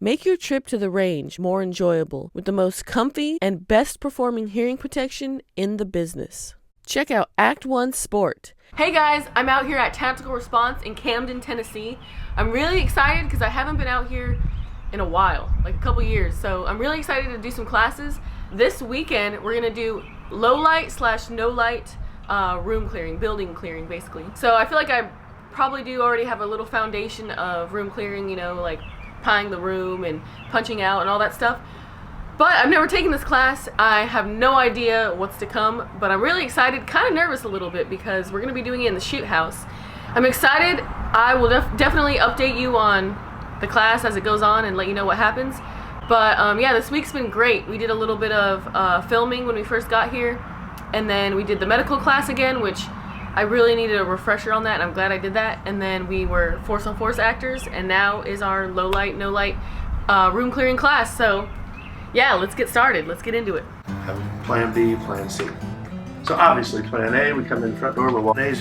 Make your trip to the range more enjoyable with the most comfy and best performing hearing protection in the business. Check out Act 1 Sport. Hey guys, I'm out here at Tactical Response in Camden, Tennessee. I'm really excited because I haven't been out here in a while, like a couple years. So I'm really excited to do some classes. This weekend, we're gonna do low light / no light room clearing, building clearing basically. So I feel like I probably do already have a little foundation of room clearing, you know, like pieing the room and punching out and all that stuff. But I've never taken this class. I have no idea what's to come, but I'm really excited, kind of nervous a little bit because we're gonna be doing it in the shoot house. I'm excited. I will definitely update you on the class as it goes on and let you know what happens. But yeah, this week's been great. We did a little bit of filming when we first got here, and then we did the medical class again, which I really needed a refresher on that, and I'm glad I did that. And then we were force on force actors, and now is our low light, no light room clearing class. So yeah, let's get started. Let's get into it. Have plan B, plan C. So obviously plan A, we come in the front door, we're walking we're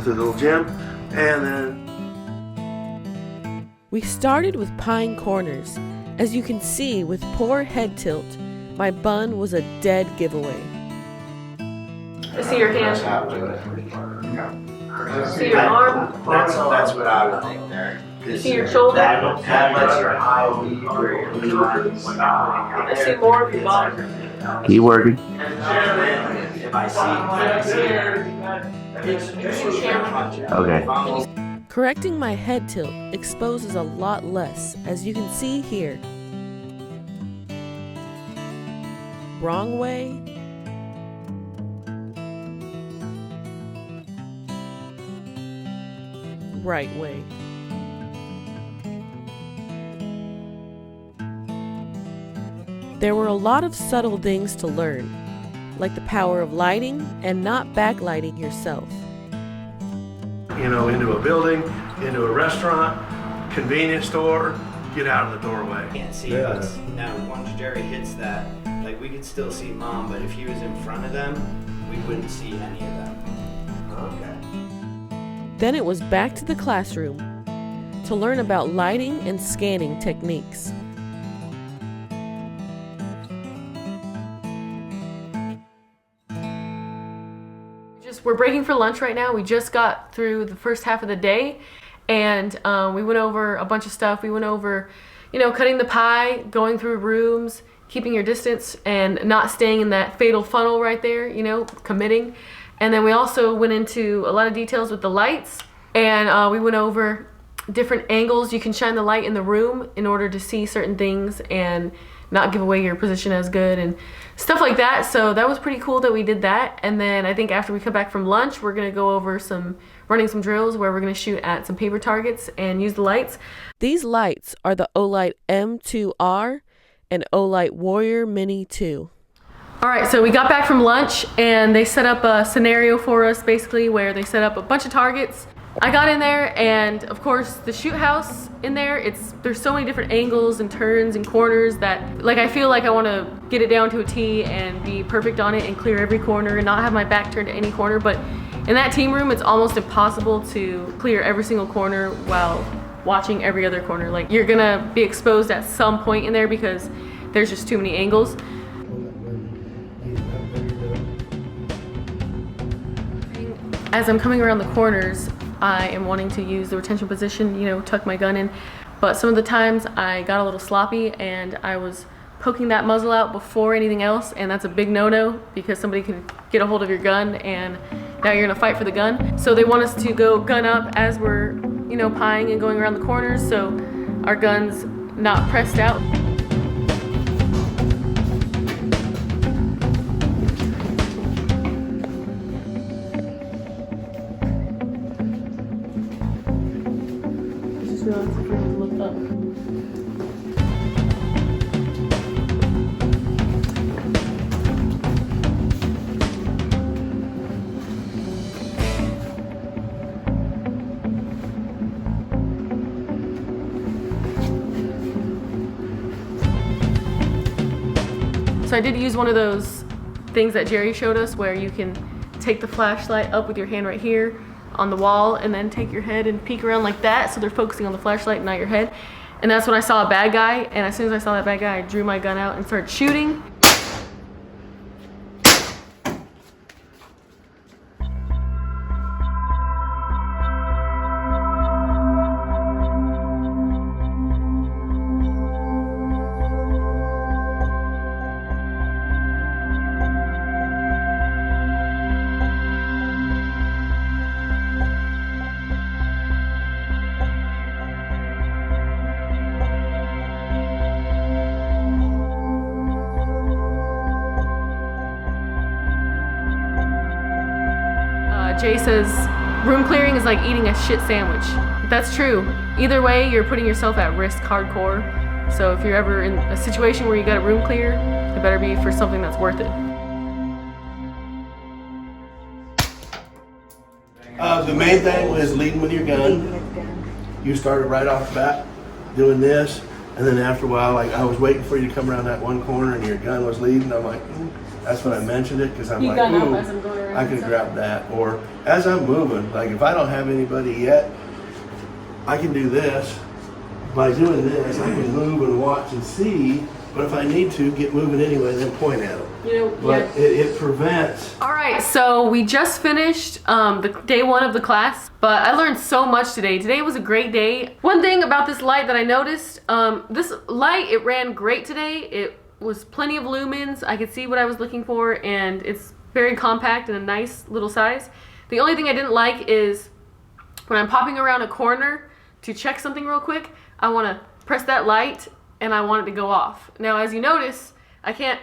through the little gym, and then we started with pine corners. As you can see, with poor head tilt, my bun was a dead giveaway. I see your hand. See your arm. That's what I would think there. See your shoulder. That lets your eye lead where your I see more of your body. keep working. If I see Okay. Correcting my head tilt exposes a lot less, as you can see here. Wrong way. Right way. There were a lot of subtle things to learn, like the power of lighting and not backlighting yourself. You know, into a building, into a restaurant, convenience store, get out of the doorway. can't see us. Now, once Jerry hits that, like we could still see Mom, but if he was in front of them, we wouldn't see any of them. Okay. Then it was back to the classroom to learn about lighting and scanning techniques. We're breaking for lunch right now. We just got through the first half of the day, and we went over a bunch of stuff. We went over, you know, cutting the pie, going through rooms, keeping your distance, and not staying in that fatal funnel right there, you know, committing. And then we also went into a lot of details with the lights, and we went over different angles you can shine the light in the room in order to see certain things and not give away your position as good and stuff like that. So that was pretty cool that we did that. And then I think after we come back from lunch, we're gonna go over running some drills where we're gonna shoot at some paper targets and use the lights. These lights are the Olight M2R and Olight Warrior Mini 2. All right, so we got back from lunch and they set up a scenario for us basically where they set up a bunch of targets. I got in there, and of course the shoot house in there, there's so many different angles and turns and corners that like I feel like I want to get it down to a T and be perfect on it and clear every corner and not have my back turned to any corner. But in that team room, it's almost impossible to clear every single corner while watching every other corner. Like you're gonna be exposed at some point in there because there's just too many angles. As I'm coming around the corners, I am wanting to use the retention position, you know, tuck my gun in. But some of the times I got a little sloppy and I was poking that muzzle out before anything else, and that's a big no-no because somebody could get a hold of your gun and now you're gonna fight for the gun. So they want us to go gun up as we're, you know, pieing and going around the corners so our gun's not pressed out. So I did use one of those things that Jerry showed us where you can take the flashlight up with your hand right here on the wall and then take your head and peek around like that so they're focusing on the flashlight and not your head. And that's when I saw a bad guy, and as soon as I saw that bad guy, I drew my gun out and started shooting. Jay says room clearing is like eating a shit sandwich. That's true. Either way, you're putting yourself at risk hardcore. So if you're ever in a situation where you got a room clear, it better be for something that's worth it. The main thing was leading with your gun. You started right off the bat doing this, and then after a while, like I was waiting for you to come around that one corner and your gun was leading. I'm like, that's when I mentioned it, because I'm like, ooh, I could grab that. Or as I'm moving, like if I don't have anybody yet, I can do this. By doing this, I can move and watch and see, but if I need to, get moving anyway, then point at them. You know, But it prevents. All right, so we just finished the day one of the class, but I learned so much today. Today was a great day. One thing about this light that I noticed, this light, it ran great today. It was plenty of lumens. I could see what I was looking for, and it's very compact and a nice little size. The only thing I didn't like is when I'm popping around a corner to check something real quick, I want to press that light and I want it to go off. Now, as you notice, I can't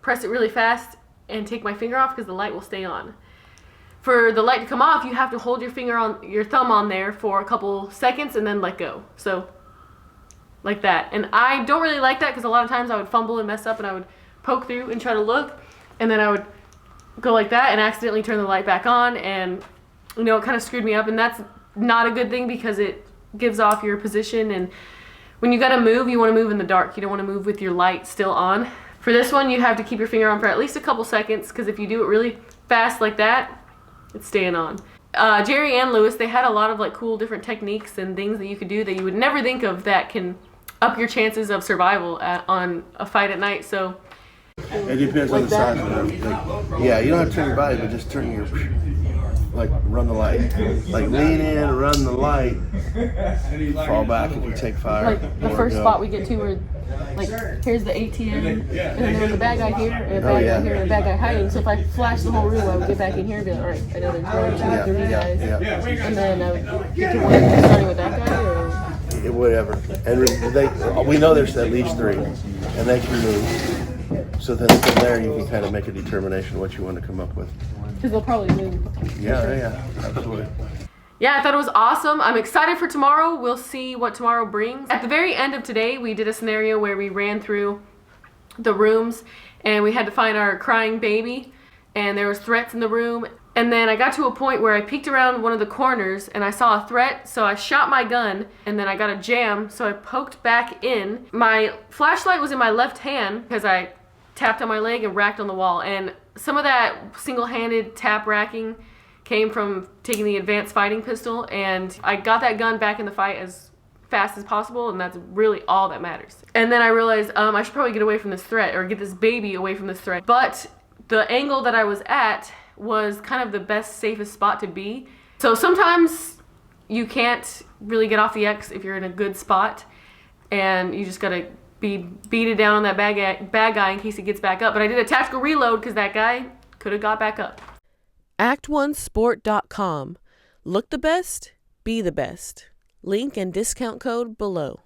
press it really fast and take my finger off because the light will stay on. For the light to come off, you have to hold your thumb on there for a couple seconds and then let go. So like that. And I don't really like that because a lot of times I would fumble and mess up and I would poke through and try to look, and then I would go like that and accidentally turn the light back on, and you know, it kind of screwed me up, and that's not a good thing because it gives off your position, and when you gotta move, you want to move in the dark. You don't want to move with your light still on. For this one, you have to keep your finger on for at least a couple seconds, because if you do it really fast like that, it's staying on. Jerry and Lewis, they had a lot of like cool different techniques and things that you could do that you would never think of that can up your chances of survival on a fight at night. So it depends on the size of them. Like, yeah, you don't have to turn your body, but just turn your, like, run the light. Like, lean in, run the light, fall back if you take fire. Like the first spot we get to where, like, here's the ATM, and then there's a bad guy here, and a bad guy here, and a bad guy hiding. So if I flash the whole room, I would get back in here and be like, all right, I know there's 1, 2, 3 guys. And then I would get to one, starting with that guy, or? Whatever. And we know there's at least 3, and they can move. So then from there, you can kind of make a determination what you want to come up with. Because they'll probably move. Yeah, absolutely. Yeah, I thought it was awesome. I'm excited for tomorrow. We'll see what tomorrow brings. At the very end of today, we did a scenario where we ran through the rooms and we had to find our crying baby, and there was threats in the room. And then I got to a point where I peeked around one of the corners and I saw a threat, so I shot my gun, and then I got a jam, so I poked back in. My flashlight was in my left hand because I tapped on my leg and racked on the wall, and some of that single-handed tap racking came from taking the advanced fighting pistol, and I got that gun back in the fight as fast as possible, and that's really all that matters. And then I realized I should probably get away from this threat, or get this baby away from this threat. But the angle that I was at was kind of the best, safest spot to be. So sometimes you can't really get off the X if you're in a good spot, and you just gotta beat it down on that bad guy in case he gets back up. But I did a tactical reload because that guy could have got back up. Act1sport.com. Look the best, be the best. Link and discount code below.